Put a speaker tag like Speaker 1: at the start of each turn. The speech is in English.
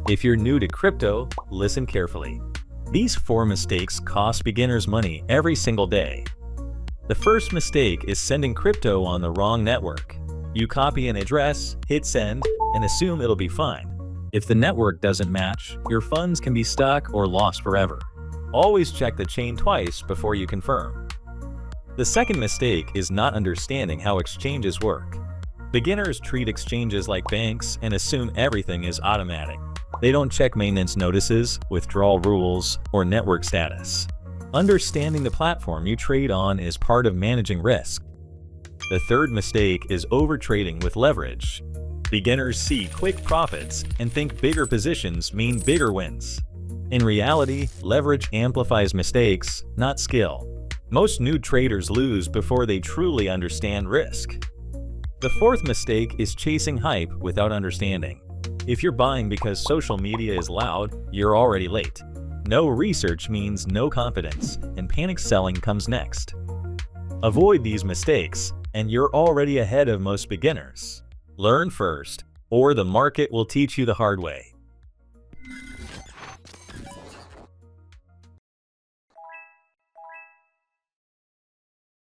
Speaker 1: If you're new to crypto, listen carefully. These 4 mistakes cost beginners money every single day. The first mistake is sending crypto on the wrong network. You copy an address, hit send, and assume it'll be fine. If the network doesn't match, your funds can be stuck or lost forever. Always check the chain twice before you confirm. The second mistake is not understanding how exchanges work. Beginners treat exchanges like banks and assume everything is automatic. They don't check maintenance notices, withdrawal rules, or network status. Understanding the platform you trade on is part of managing risk. The third mistake is overtrading with leverage. Beginners see quick profits and think bigger positions mean bigger wins. In reality, leverage amplifies mistakes, not skill. Most new traders lose before they truly understand risk. The fourth mistake is chasing hype without understanding. If you're buying because social media is loud, you're already late. No research means no confidence, and panic selling comes next. Avoid these mistakes, and you're already ahead of most beginners. Learn first, or the market will teach you the hard way.